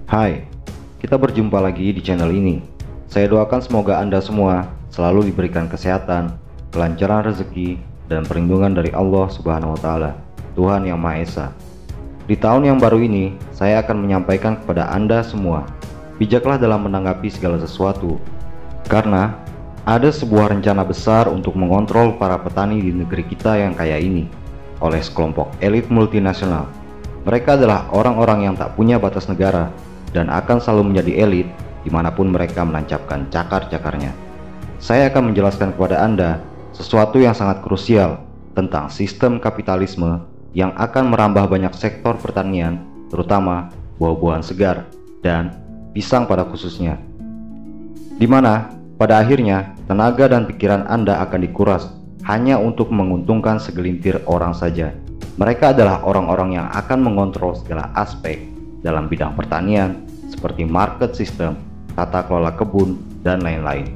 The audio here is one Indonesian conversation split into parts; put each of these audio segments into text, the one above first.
Hai, kita berjumpa lagi di channel ini. Saya doakan semoga Anda semua selalu diberikan kesehatan, kelancaran rezeki, dan perlindungan dari Allah Subhanahu wa Ta'ala, Tuhan Yang Maha Esa. Di tahun yang baru ini, saya akan menyampaikan kepada Anda semua, bijaklah dalam menanggapi segala sesuatu, karena ada sebuah rencana besar untuk mengontrol para petani di negeri kita yang kaya ini oleh sekelompok elit multinasional. Mereka adalah orang-orang yang tak punya batas negara dan akan selalu menjadi elit dimanapun mereka menancapkan cakar-cakarnya. Saya akan menjelaskan kepada Anda sesuatu yang sangat krusial tentang sistem kapitalisme yang akan merambah banyak sektor pertanian, terutama buah-buahan segar dan pisang pada khususnya, di mana pada akhirnya tenaga dan pikiran Anda akan dikuras hanya untuk menguntungkan segelintir orang saja. Mereka adalah orang-orang yang akan mengontrol segala aspek dalam bidang pertanian seperti market system, tata kelola kebun, dan lain-lain.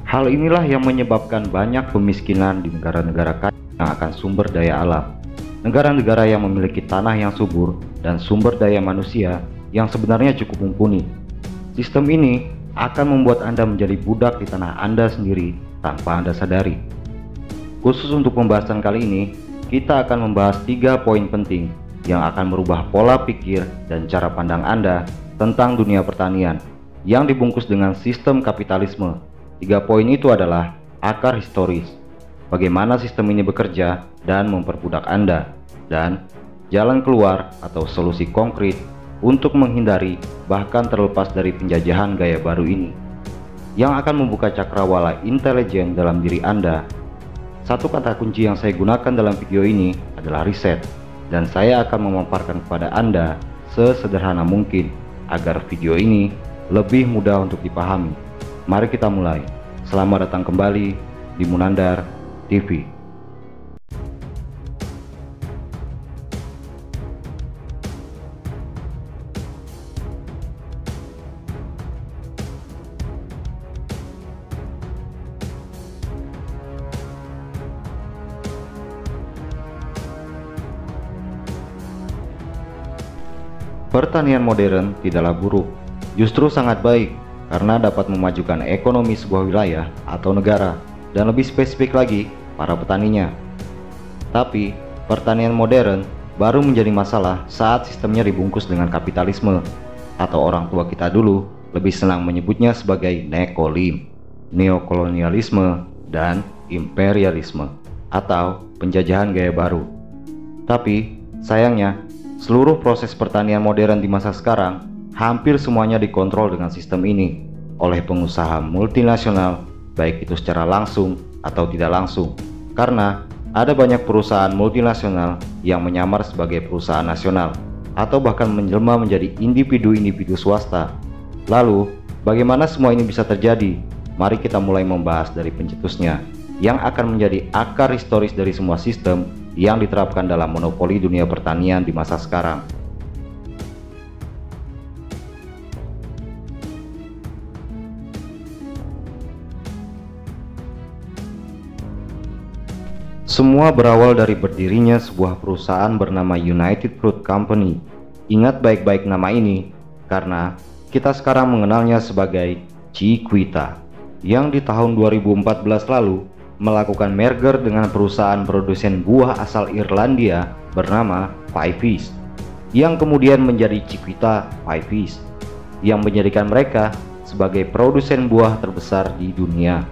Hal inilah yang menyebabkan banyak pemiskinan di negara-negara kaya yang akan sumber daya alam. Negara-negara yang memiliki tanah yang subur dan sumber daya manusia yang sebenarnya cukup mumpuni. Sistem ini akan membuat Anda menjadi budak di tanah Anda sendiri tanpa Anda sadari. Khusus untuk pembahasan kali ini, kita akan membahas 3 poin penting yang akan merubah pola pikir dan cara pandang Anda tentang dunia pertanian yang dibungkus dengan sistem kapitalisme. 3 poin itu adalah akar historis, bagaimana sistem ini bekerja dan memperbudak Anda, dan jalan keluar atau solusi konkret untuk menghindari bahkan terlepas dari penjajahan gaya baru ini yang akan membuka cakrawala intelijen dalam diri Anda. Satu kata kunci yang saya gunakan dalam video ini adalah riset, dan saya akan memaparkan kepada Anda sesederhana mungkin agar video ini lebih mudah untuk dipahami. Mari kita mulai. Selamat datang kembali di Munandar TV. Pertanian modern tidaklah buruk, justru sangat baik karena dapat memajukan ekonomi sebuah wilayah atau negara, dan lebih spesifik lagi, para petaninya. Tapi, pertanian modern baru menjadi masalah saat sistemnya dibungkus dengan kapitalisme, atau orang tua kita dulu lebih senang menyebutnya sebagai nekolim, neokolonialisme, dan imperialisme, atau penjajahan gaya baru. Tapi, sayangnya, seluruh proses pertanian modern di masa sekarang hampir semuanya dikontrol dengan sistem ini oleh pengusaha multinasional, baik itu secara langsung atau tidak langsung, karena ada banyak perusahaan multinasional yang menyamar sebagai perusahaan nasional atau bahkan menjelma menjadi individu-individu swasta. Lalu, bagaimana semua ini bisa terjadi? Mari kita mulai membahas dari pencetusnya yang akan menjadi akar historis dari semua sistem yang diterapkan dalam monopoli dunia pertanian di masa sekarang. Semua berawal dari berdirinya sebuah perusahaan bernama United Fruit Company. Ingat baik-baik nama ini, karena kita sekarang mengenalnya sebagai Chiquita, yang di tahun 2014 lalu melakukan merger dengan perusahaan produsen buah asal Irlandia bernama Five Fish, yang kemudian menjadi Chiquita Five Fish, yang menjadikan mereka sebagai produsen buah terbesar di dunia.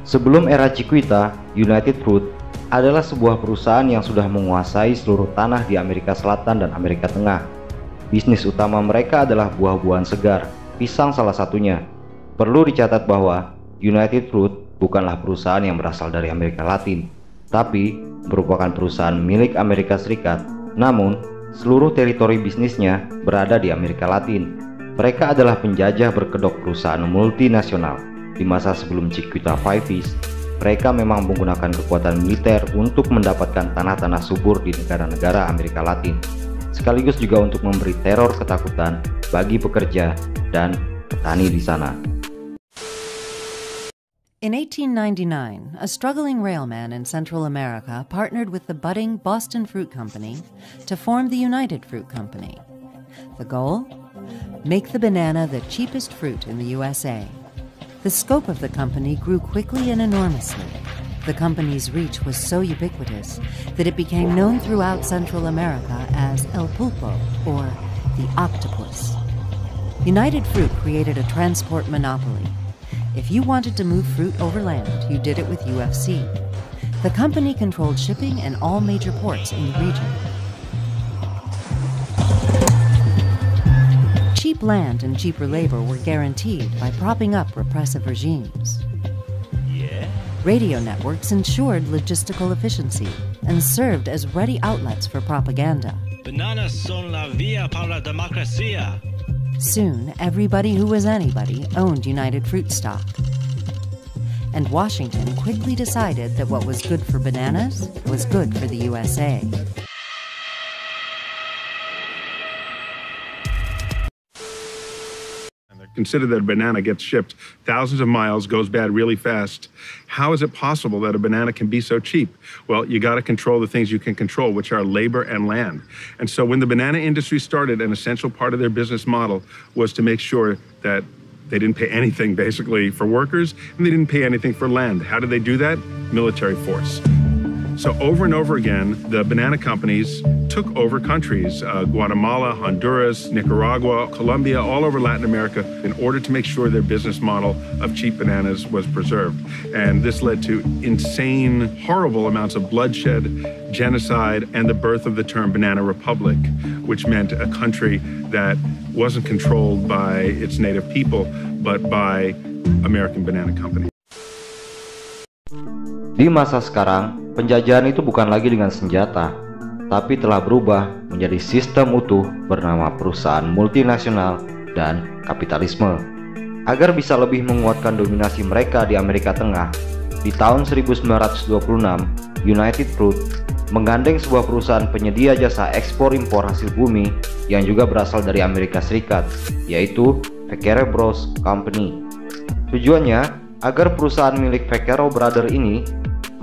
Sebelum era Chiquita, United Fruit adalah sebuah perusahaan yang sudah menguasai seluruh tanah di Amerika Selatan dan Amerika Tengah. Bisnis utama mereka adalah buah-buahan segar, pisang salah satunya. Perlu dicatat bahwa United Fruit bukanlah perusahaan yang berasal dari Amerika Latin, tapi merupakan perusahaan milik Amerika Serikat. Namun, seluruh teritori bisnisnya berada di Amerika Latin. Mereka adalah penjajah berkedok perusahaan multinasional. Di masa sebelum Chiquita Five Fish, mereka memang menggunakan kekuatan militer untuk mendapatkan tanah-tanah subur di negara-negara Amerika Latin, sekaligus juga untuk memberi teror ketakutan bagi pekerja dan petani di sana. In 1899, a struggling railman in Central America partnered with the budding Boston Fruit Company to form the United Fruit Company. The goal? make the banana the cheapest fruit in the USA. The scope of the company grew quickly and enormously. The company's reach was so ubiquitous that it became known throughout Central America as El Pulpo, or the octopus. United Fruit created a transport monopoly. If you wanted to move fruit overland, you did it with UFC. The company controlled shipping in all major ports in the region. Cheap land and cheaper labor were guaranteed by propping up repressive regimes. Radio networks ensured logistical efficiency and served as ready outlets for propaganda. Bananas son la vía para la democracia. Soon, everybody who was anybody owned United Fruit stock. And Washington quickly decided that what was good for bananas was good for the USA. Consider that a banana gets shipped thousands of miles, goes bad really fast. How is it possible that a banana can be so cheap? Well, you got to control the things you can control, which are labor and land. And so when the banana industry started, an essential part of their business model was to make sure that they didn't pay anything basically for workers, and they didn't pay anything for land. How did they do that? Military force. So over and over again, the banana companies took over countries, Guatemala, Honduras, Nicaragua, Colombia, all over Latin America, in order to make sure their business model of cheap bananas was preserved. And this led to insane, horrible amounts of bloodshed, genocide, and the birth of the term Banana Republic, which meant a country that wasn't controlled by its native people, but by American Banana Company. Di masa sekarang, penjajahan itu bukan lagi dengan senjata, tapi telah berubah menjadi sistem utuh bernama perusahaan multinasional dan kapitalisme. Agar bisa lebih menguatkan dominasi mereka di Amerika Tengah, di tahun 1926, United Fruit menggandeng sebuah perusahaan penyedia jasa ekspor-impor hasil bumi yang juga berasal dari Amerika Serikat, yaitu Vaquero Bros Company. Tujuannya agar perusahaan milik Vaquero Brother ini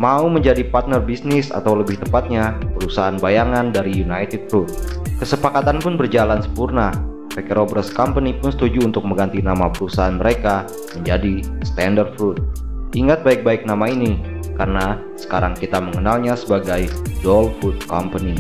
mau menjadi partner bisnis, atau lebih tepatnya perusahaan bayangan dari United Fruit. Kesepakatan pun berjalan sempurna. Vaquero Bros Company pun setuju untuk mengganti nama perusahaan mereka menjadi Standard Fruit. Ingat baik-baik nama ini, karena sekarang kita mengenalnya sebagai Dole Food Company.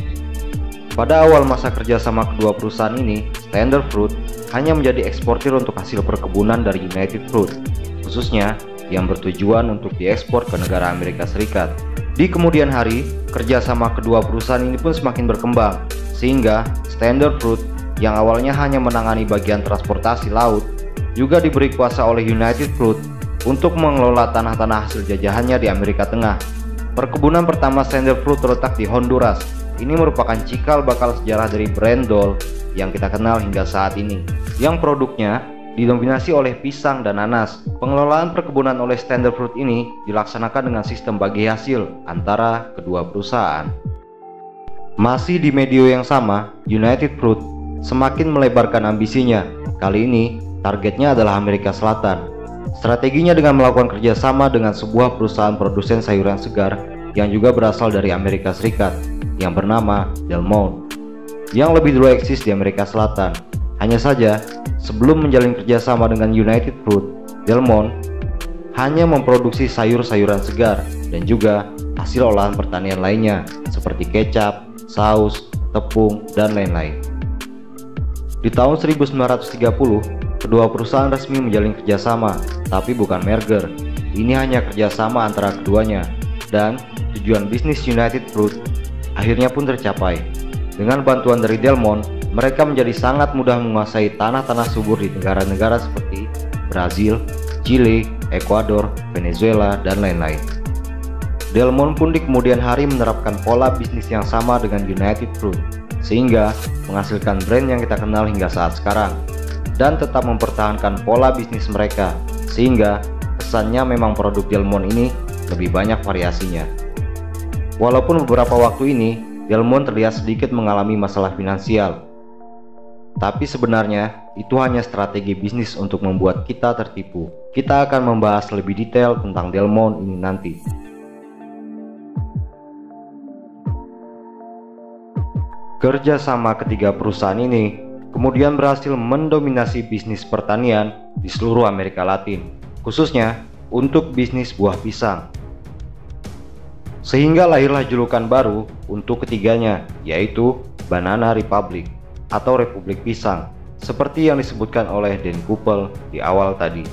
Pada awal masa kerjasama kedua perusahaan ini, Standard Fruit hanya menjadi eksportir untuk hasil perkebunan dari United Fruit, khususnya yang bertujuan untuk diekspor ke negara Amerika Serikat. Di kemudian hari, kerjasama kedua perusahaan ini pun semakin berkembang, sehingga Standard Fruit yang awalnya hanya menangani bagian transportasi laut, juga diberi kuasa oleh United Fruit untuk mengelola tanah-tanah hasil jajahannya di Amerika Tengah. Perkebunan pertama Standard Fruit terletak di Honduras. Ini merupakan cikal bakal sejarah dari brand Dole yang kita kenal hingga saat ini, yang produknya didominasi oleh pisang dan nanas. Pengelolaan perkebunan oleh Standard Fruit ini dilaksanakan dengan sistem bagi hasil antara kedua perusahaan. Masih di medio yang sama, United Fruit semakin melebarkan ambisinya. Kali ini targetnya adalah Amerika Selatan. Strateginya dengan melakukan kerjasama dengan sebuah perusahaan produsen sayuran segar yang juga berasal dari Amerika Serikat, yang bernama Del Monte, yang lebih dulu eksis di Amerika Selatan. Hanya saja, sebelum menjalin kerjasama dengan United Fruit, Del Monte hanya memproduksi sayur-sayuran segar dan juga hasil olahan pertanian lainnya seperti kecap, saus, tepung, dan lain-lain. Di tahun 1930, kedua perusahaan resmi menjalin kerjasama, tapi bukan merger. Ini hanya kerjasama antara keduanya, dan tujuan bisnis United Fruit akhirnya pun tercapai. Dengan bantuan dari Del Monte, mereka menjadi sangat mudah menguasai tanah-tanah subur di negara-negara seperti Brazil, Chile, Ekuador, Venezuela, dan lain-lain. Del Monte pun di kemudian hari menerapkan pola bisnis yang sama dengan United Fruit, sehingga menghasilkan brand yang kita kenal hingga saat sekarang, dan tetap mempertahankan pola bisnis mereka, sehingga kesannya memang produk Del Monte ini lebih banyak variasinya. Walaupun beberapa waktu ini Del Monte terlihat sedikit mengalami masalah finansial, tapi sebenarnya itu hanya strategi bisnis untuk membuat kita tertipu. Kita akan membahas lebih detail tentang Del Monte ini nanti. Kerjasama ketiga perusahaan ini kemudian berhasil mendominasi bisnis pertanian di seluruh Amerika Latin, khususnya untuk bisnis buah pisang. Sehingga lahirlah julukan baru untuk ketiganya, yaitu Banana Republic atau Republik Pisang, seperti yang disebutkan oleh Dan Koeppel di awal tadi.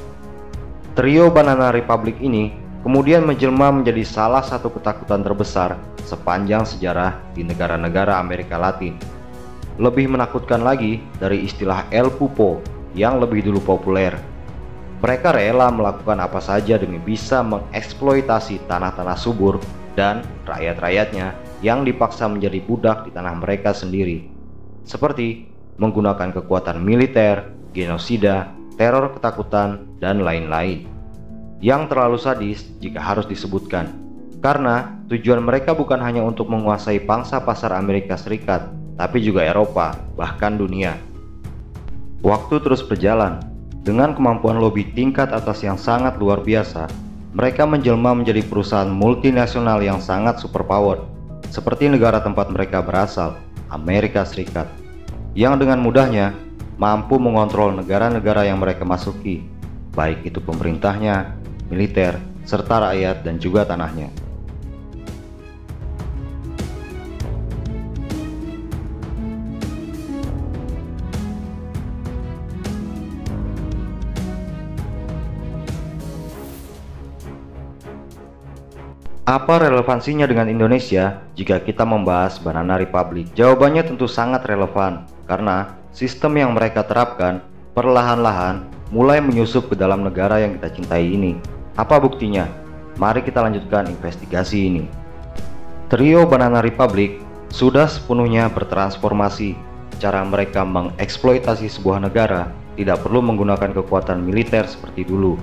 Trio Banana Republic ini kemudian menjelma menjadi salah satu ketakutan terbesar sepanjang sejarah di negara-negara Amerika Latin. Lebih menakutkan lagi dari istilah El Pupo yang lebih dulu populer. Mereka rela melakukan apa saja demi bisa mengeksploitasi tanah-tanah subur dan rakyat-rakyatnya yang dipaksa menjadi budak di tanah mereka sendiri, seperti menggunakan kekuatan militer, genosida, teror ketakutan, dan lain-lain. Yang terlalu sadis jika harus disebutkan, karena tujuan mereka bukan hanya untuk menguasai pangsa pasar Amerika Serikat, tapi juga Eropa, bahkan dunia. Waktu terus berjalan, dengan kemampuan lobi tingkat atas yang sangat luar biasa, mereka menjelma menjadi perusahaan multinasional yang sangat superpower, seperti negara tempat mereka berasal, Amerika Serikat, yang dengan mudahnya mampu mengontrol negara-negara yang mereka masuki, baik itu pemerintahnya, militer, serta rakyat dan juga tanahnya. Apa relevansinya dengan Indonesia jika kita membahas Banana Republic? Jawabannya tentu sangat relevan, karena sistem yang mereka terapkan perlahan-lahan mulai menyusup ke dalam negara yang kita cintai ini. Apa buktinya? Mari kita lanjutkan investigasi ini. Trio Banana Republic sudah sepenuhnya bertransformasi. Cara mereka mengeksploitasi sebuah negara tidak perlu menggunakan kekuatan militer seperti dulu,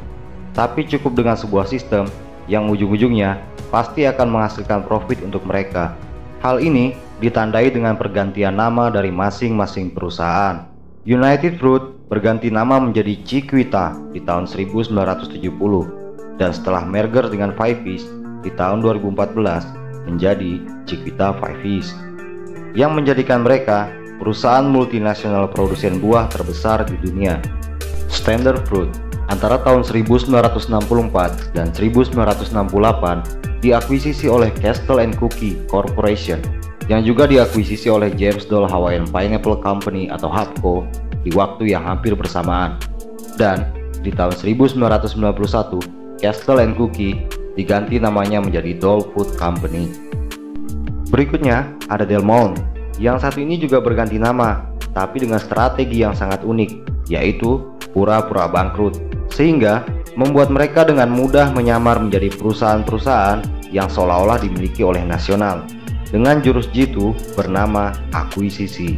tapi cukup dengan sebuah sistem yang ujung-ujungnya pasti akan menghasilkan profit untuk mereka. Hal ini ditandai dengan pergantian nama dari masing-masing perusahaan. United Fruit berganti nama menjadi Chiquita di tahun 1970, dan setelah merger dengan Five Fish di tahun 2014 menjadi Chiquita Five Fish, yang menjadikan mereka perusahaan multinasional produsen buah terbesar di dunia. Standard Fruit antara tahun 1964 dan 1968 diakuisisi oleh Castle & Cookie Corporation, yang juga diakuisisi oleh James Dole Hawaiian Pineapple Company atau HAPCO di waktu yang hampir bersamaan. Dan di tahun 1991, Castle & Cookie diganti namanya menjadi Dole Food Company. Berikutnya ada Del Monte, yang satu ini juga berganti nama, tapi dengan strategi yang sangat unik, yaitu pura-pura bangkrut, sehingga membuat mereka dengan mudah menyamar menjadi perusahaan-perusahaan yang seolah-olah dimiliki oleh nasional, dengan jurus jitu bernama akuisisi.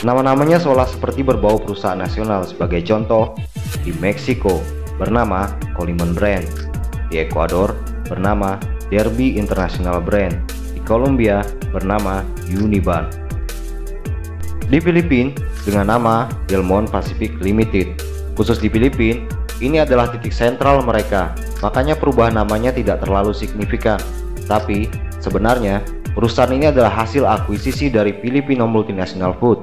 Nama-namanya seolah seperti berbau perusahaan nasional. Sebagai contoh, di Meksiko bernama Colimon Brand, di Ekuador bernama Derby International Brand, di Kolombia bernama Uniban, di Filipina dengan nama Del Monte Pacific Limited. Khusus di Filipina, ini adalah titik sentral mereka, makanya perubahan namanya tidak terlalu signifikan. Tapi sebenarnya perusahaan ini adalah hasil akuisisi dari Filipino Multinational Food,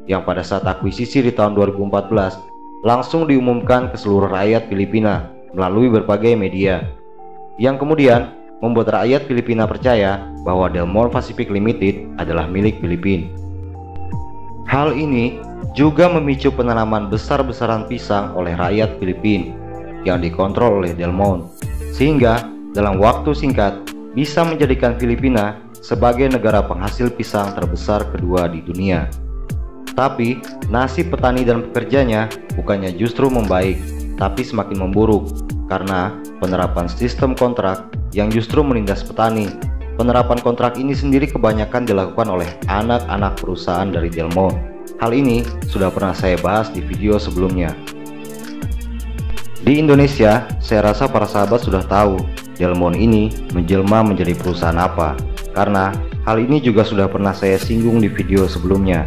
yang pada saat akuisisi di tahun 2014 langsung diumumkan ke seluruh rakyat Filipina melalui berbagai media, yang kemudian membuat rakyat Filipina percaya bahwa Del Monte Pacific Limited adalah milik Filipina. Hal ini juga memicu penanaman besar-besaran pisang oleh rakyat Filipina yang dikontrol oleh Del Monte, sehingga dalam waktu singkat bisa menjadikan Filipina sebagai negara penghasil pisang terbesar kedua di dunia. Tapi nasib petani dan pekerjanya bukannya justru membaik, tapi semakin memburuk karena penerapan sistem kontrak yang justru menindas petani. Penerapan kontrak ini sendiri kebanyakan dilakukan oleh anak-anak perusahaan dari Del Monte. Hal ini sudah pernah saya bahas di video sebelumnya. Di Indonesia, saya rasa para sahabat sudah tahu Del Monte ini menjelma menjadi perusahaan apa, karena hal ini juga sudah pernah saya singgung di video sebelumnya,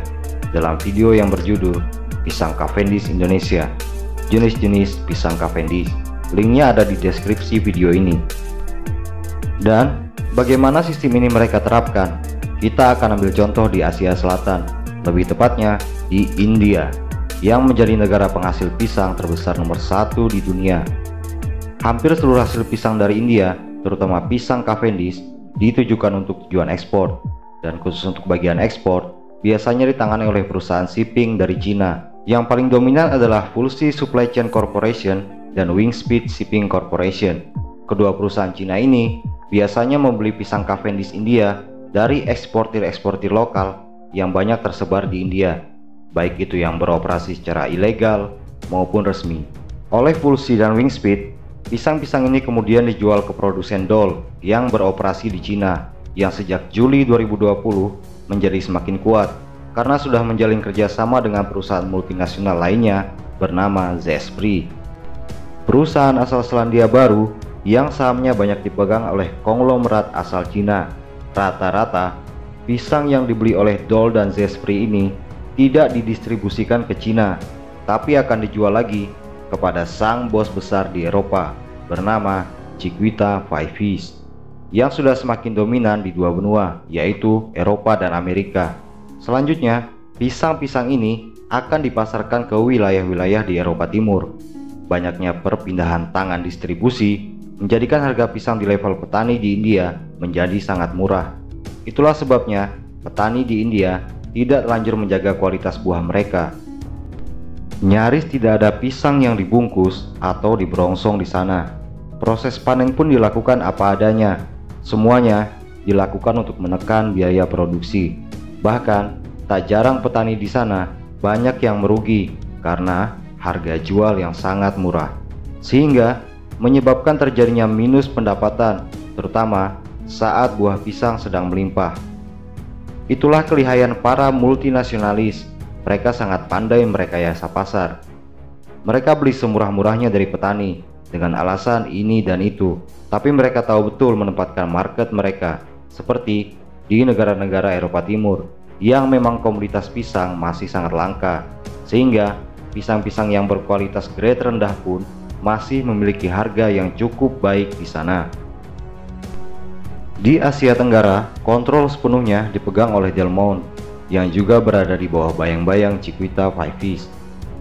dalam video yang berjudul Pisang Cavendish Indonesia, jenis-jenis pisang Cavendish. Linknya ada di deskripsi video ini. Dan bagaimana sistem ini mereka terapkan? Kita akan ambil contoh di Asia Selatan, lebih tepatnya di India, yang menjadi negara penghasil pisang terbesar nomor 1 di dunia. Hampir seluruh hasil pisang dari India, terutama pisang Cavendish, ditujukan untuk tujuan ekspor, dan khusus untuk bagian ekspor, biasanya ditangani oleh perusahaan shipping dari Cina. Yang paling dominan adalah Fulci Supply Chain Corporation dan Wingspeed Shipping Corporation. Kedua perusahaan Cina ini biasanya membeli pisang Cavendish India dari eksportir-eksportir lokal yang banyak tersebar di India, baik itu yang beroperasi secara ilegal maupun resmi. Oleh Fulci dan Wingspeed, pisang-pisang ini kemudian dijual ke produsen Dole yang beroperasi di Cina, yang sejak Juli 2020 menjadi semakin kuat karena sudah menjalin kerjasama dengan perusahaan multinasional lainnya bernama Zespri. Perusahaan asal Selandia Baru yang sahamnya banyak dipegang oleh konglomerat asal Cina. Rata-rata pisang yang dibeli oleh Dole dan Zespri ini tidak didistribusikan ke Cina, tapi akan dijual lagi kepada sang bos besar di Eropa bernama Chiquita Five Fish, yang sudah semakin dominan di dua benua, yaitu Eropa dan Amerika. Selanjutnya, pisang-pisang ini akan dipasarkan ke wilayah-wilayah di Eropa Timur. Banyaknya perpindahan tangan distribusi menjadikan harga pisang di level petani di India menjadi sangat murah. Itulah sebabnya petani di India tidak terlanjur menjaga kualitas buah mereka. Nyaris tidak ada pisang yang dibungkus atau diberongsong di sana. Proses panen pun dilakukan apa adanya. Semuanya dilakukan untuk menekan biaya produksi. Bahkan, tak jarang petani di sana banyak yang merugi karena harga jual yang sangat murah, sehingga menyebabkan terjadinya minus pendapatan, terutama saat buah pisang sedang melimpah. Itulah kelihayan para multinasionalis. Mereka sangat pandai merekayasa pasar. Mereka beli semurah-murahnya dari petani dengan alasan ini dan itu, tapi mereka tahu betul menempatkan market mereka, seperti di negara-negara Eropa Timur yang memang komoditas pisang masih sangat langka, sehingga pisang-pisang yang berkualitas grade rendah pun masih memiliki harga yang cukup baik di sana. Di Asia Tenggara, kontrol sepenuhnya dipegang oleh Del Monte yang juga berada di bawah bayang-bayang Chiquita Five Fish.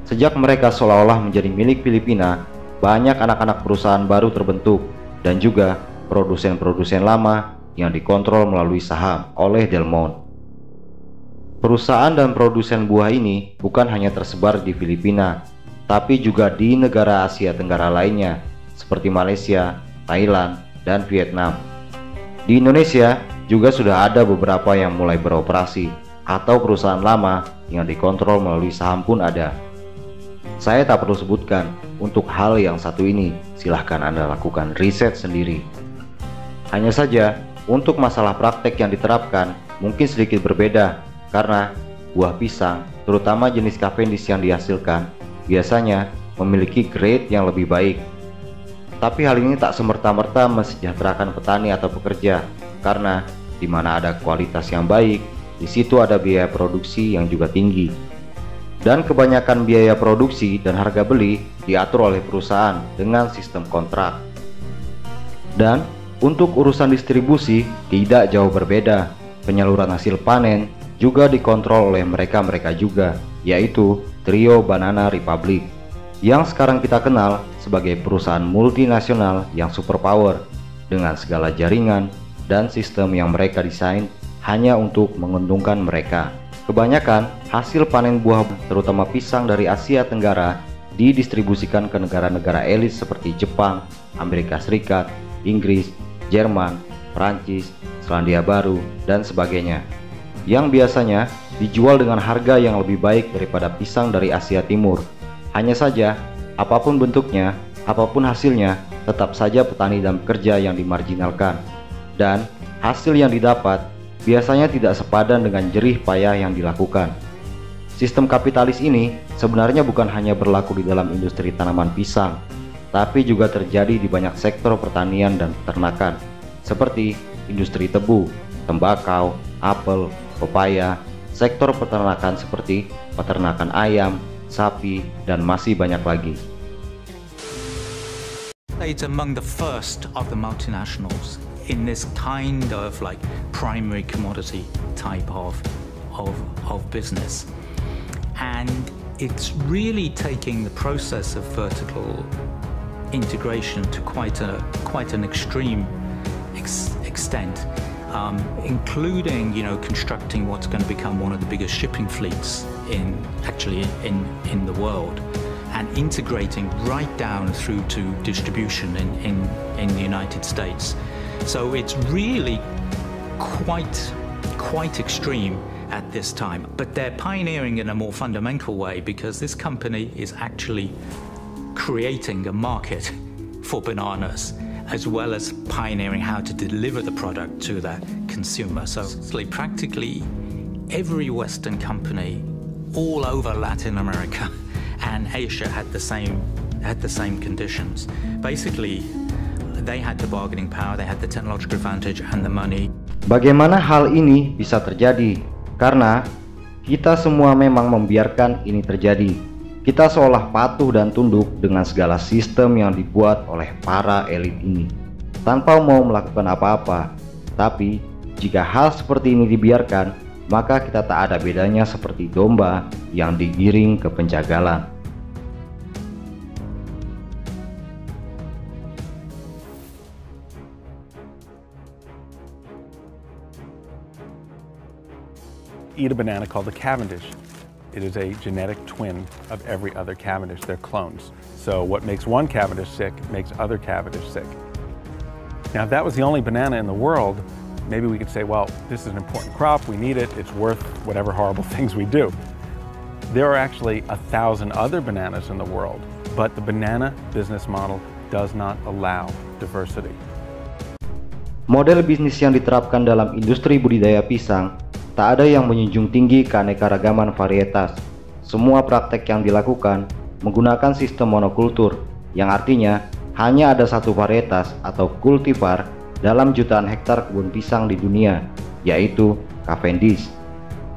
Sejak mereka seolah-olah menjadi milik Filipina, banyak anak-anak perusahaan baru terbentuk dan juga produsen-produsen lama yang dikontrol melalui saham oleh Del Monte. Perusahaan dan produsen buah ini bukan hanya tersebar di Filipina, tapi juga di negara Asia Tenggara lainnya seperti Malaysia, Thailand, dan Vietnam. Di Indonesia juga sudah ada beberapa yang mulai beroperasi atau perusahaan lama yang dikontrol melalui saham pun ada. Saya tak perlu sebutkan, untuk hal yang satu ini silahkan Anda lakukan riset sendiri. Hanya saja untuk masalah praktek yang diterapkan mungkin sedikit berbeda, karena buah pisang, terutama jenis Cavendish yang dihasilkan, biasanya memiliki grade yang lebih baik. Tapi hal ini tak semerta-merta mensejahterakan petani atau pekerja, karena di mana ada kualitas yang baik, di situ ada biaya produksi yang juga tinggi. Dan kebanyakan biaya produksi dan harga beli diatur oleh perusahaan dengan sistem kontrak. Dan untuk urusan distribusi tidak jauh berbeda. Penyaluran hasil panen juga dikontrol oleh mereka-mereka juga, yaitu Trio Banana Republic, yang sekarang kita kenal sebagai perusahaan multinasional yang superpower dengan segala jaringan dan sistem yang mereka desain hanya untuk menguntungkan mereka. Kebanyakan hasil panen buah, terutama pisang dari Asia Tenggara, didistribusikan ke negara-negara elit seperti Jepang, Amerika Serikat, Inggris, Jerman, Prancis, Selandia Baru, dan sebagainya, yang biasanya dijual dengan harga yang lebih baik daripada pisang dari Asia Timur. Hanya saja, apapun bentuknya, apapun hasilnya, tetap saja petani dan pekerja yang dimarginalkan, dan hasil yang didapat biasanya tidak sepadan dengan jerih payah yang dilakukan. Sistem kapitalis ini sebenarnya bukan hanya berlaku di dalam industri tanaman pisang, tapi juga terjadi di banyak sektor pertanian dan peternakan, seperti industri tebu, tembakau, apel, pepaya, sektor peternakan seperti peternakan ayam, sapi, dan masih banyak lagi. It's among the first of the multinationals in this kind of like primary commodity type of business. And it's really taking the process of vertical integration to quite an extreme extent, including constructing what's going to become one of the biggest shipping fleets in the world, and integrating right down through to distribution in the United States. So it's really quite extreme at this time, but they're pioneering in a more fundamental way, because this company is actually creating a market for bananas, as well as pioneering how to deliver the product to the consumer. So practically every Western company all over Latin America and Asia had the same conditions. Basically, they had the bargaining power, they had the technological advantage and the money. Bagaimana hal ini bisa terjadi? Karena kita semua memang membiarkan ini terjadi. Kita seolah patuh dan tunduk dengan segala sistem yang dibuat oleh para elit ini, tanpa mau melakukan apa-apa. Tapi, jika hal seperti ini dibiarkan, maka kita tak ada bedanya seperti domba yang digiring ke penjagalan. Eat a banana called the Cavendish. It is a genetic twin of every other Cavendish. They're clones. So what makes one Cavendish sick makes other Cavendish sick. Now, if that was the only banana in the world, maybe we could say, well, this is an important crop, we need it, it's worth whatever horrible things we do. There are actually 1,000 other bananas in the world, but the banana business model does not allow diversity. Model bisnis yang diterapkan dalam industri budidaya pisang tak ada yang menjunjung tinggi keanekaragaman varietas. Semua praktek yang dilakukan menggunakan sistem monokultur, yang artinya hanya ada satu varietas atau kultivar dalam jutaan hektar kebun pisang di dunia, yaitu Cavendish.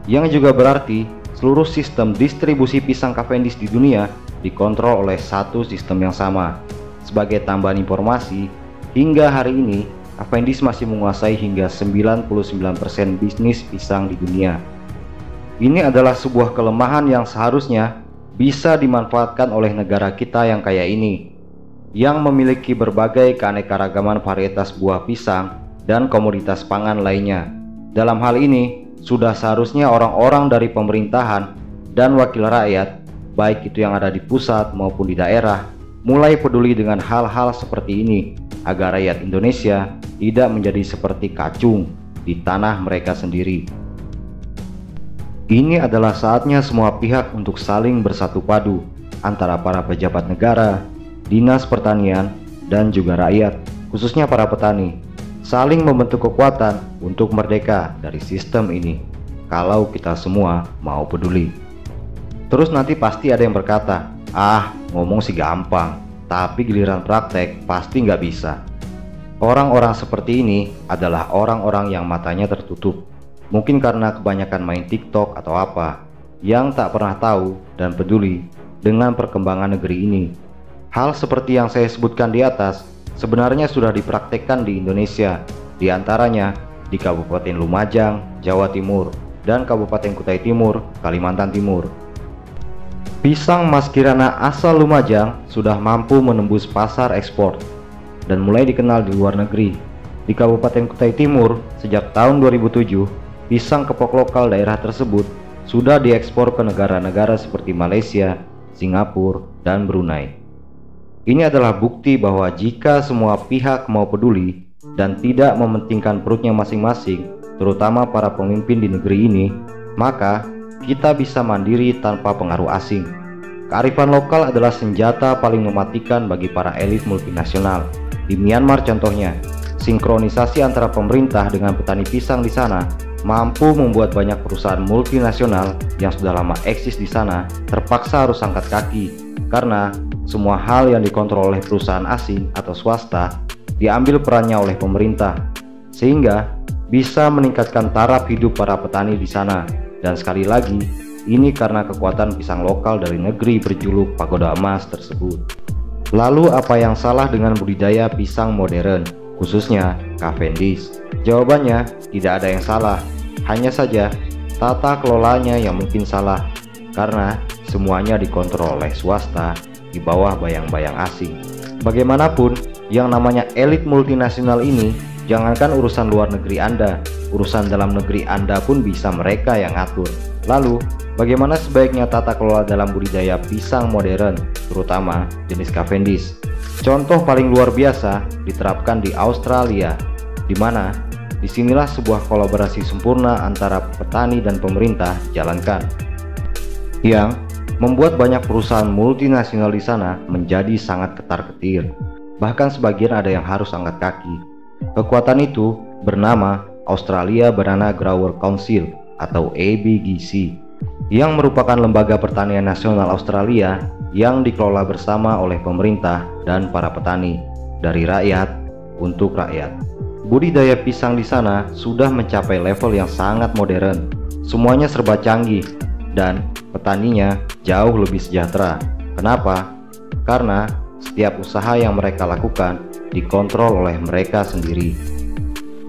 Yang juga berarti seluruh sistem distribusi pisang Cavendish di dunia dikontrol oleh satu sistem yang sama. Sebagai tambahan informasi, hingga hari ini Cavendish masih menguasai hingga 99% bisnis pisang di dunia. Ini adalah sebuah kelemahan yang seharusnya bisa dimanfaatkan oleh negara kita yang kaya ini, yang memiliki berbagai keanekaragaman varietas buah pisang dan komoditas pangan lainnya. Dalam hal ini, sudah seharusnya orang-orang dari pemerintahan dan wakil rakyat, baik itu yang ada di pusat maupun di daerah, mulai peduli dengan hal-hal seperti ini, agar rakyat Indonesia tidak menjadi seperti kacung di tanah mereka sendiri. Ini adalah saatnya semua pihak untuk saling bersatu padu antara para pejabat negara, dinas pertanian, dan juga rakyat, khususnya para petani, saling membentuk kekuatan untuk merdeka dari sistem ini, kalau kita semua mau peduli. Terus nanti pasti ada yang berkata, ah, ngomong sih gampang, tapi giliran praktek pasti nggak bisa. Orang-orang seperti ini adalah orang-orang yang matanya tertutup, mungkin karena kebanyakan main TikTok atau apa, yang tak pernah tahu dan peduli dengan perkembangan negeri ini. Hal seperti yang saya sebutkan di atas sebenarnya sudah dipraktekkan di Indonesia, di antaranya di Kabupaten Lumajang, Jawa Timur, dan Kabupaten Kutai Timur, Kalimantan Timur. Pisang Mas Kirana asal Lumajang sudah mampu menembus pasar ekspor dan mulai dikenal di luar negeri. Di Kabupaten Kutai Timur, sejak tahun 2007, pisang kepok lokal daerah tersebut sudah diekspor ke negara-negara seperti Malaysia, Singapura, dan Brunei. Ini adalah bukti bahwa jika semua pihak mau peduli dan tidak mementingkan perutnya masing-masing, terutama para pemimpin di negeri ini, maka kita bisa mandiri tanpa pengaruh asing. Kearifan lokal adalah senjata paling mematikan bagi para elit multinasional. Di Myanmar contohnya, sinkronisasi antara pemerintah dengan petani pisang di sana mampu membuat banyak perusahaan multinasional yang sudah lama eksis di sana terpaksa harus angkat kaki, karena semua hal yang dikontrol oleh perusahaan asing atau swasta diambil perannya oleh pemerintah, sehingga bisa meningkatkan taraf hidup para petani di sana. Dan sekali lagi, ini karena kekuatan pisang lokal dari negeri berjuluk pagoda emas tersebut. Lalu apa yang salah dengan budidaya pisang modern, khususnya Cavendish? Jawabannya, tidak ada yang salah. Hanya saja tata kelolanya yang mungkin salah. karena semuanya dikontrol oleh swasta di bawah bayang-bayang asing. Bagaimanapun, yang namanya elit multinasional ini, jangankan urusan luar negeri Anda, urusan dalam negeri Anda pun bisa mereka yang ngatur. Lalu, bagaimana sebaiknya tata kelola dalam budidaya pisang modern, terutama jenis Cavendish? Contoh paling luar biasa diterapkan di Australia, di mana disinilah sebuah kolaborasi sempurna antara petani dan pemerintah dijalankan, yang membuat banyak perusahaan multinasional di sana menjadi sangat ketar-ketir. Bahkan sebagian ada yang harus angkat kaki. Kekuatan itu bernama Australia Banana Grower Council atau ABGC, yang merupakan lembaga pertanian nasional Australia yang dikelola bersama oleh pemerintah dan para petani, dari rakyat untuk rakyat. Budidaya pisang di sana sudah mencapai level yang sangat modern. Semuanya serba canggih dan petaninya jauh lebih sejahtera. Kenapa? Karena setiap usaha yang mereka lakukan dikontrol oleh mereka sendiri.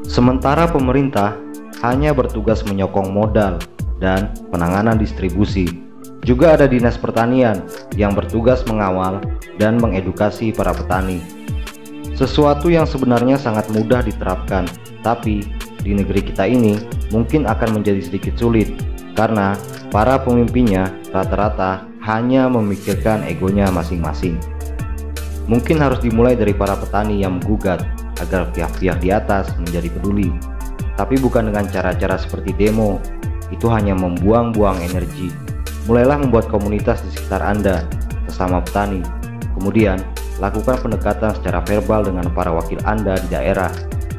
Sementara pemerintah hanya bertugas menyokong modal dan penanganan distribusi. Juga ada dinas pertanian yang bertugas mengawal dan mengedukasi para petani. Sesuatu yang sebenarnya sangat mudah diterapkan, tapi di negeri kita ini mungkin akan menjadi sedikit sulit karena para pemimpinnya rata-rata hanya memikirkan egonya masing-masing. Mungkin harus dimulai dari para petani yang menggugat agar pihak-pihak di atas menjadi peduli, tapi bukan dengan cara-cara seperti demo. Itu hanya membuang-buang energi. Mulailah membuat komunitas di sekitar Anda sesama petani, kemudian lakukan pendekatan secara verbal dengan para wakil Anda di daerah.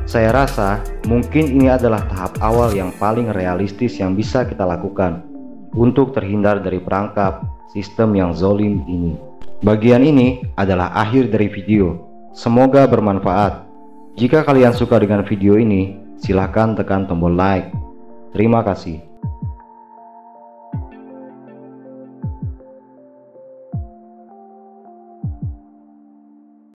Saya rasa mungkin ini adalah tahap awal yang paling realistis yang bisa kita lakukan untuk terhindar dari perangkap sistem yang zolim ini. Bagian ini adalah akhir dari video. Semoga bermanfaat. Jika kalian suka dengan video ini, silahkan tekan tombol like. Terima kasih.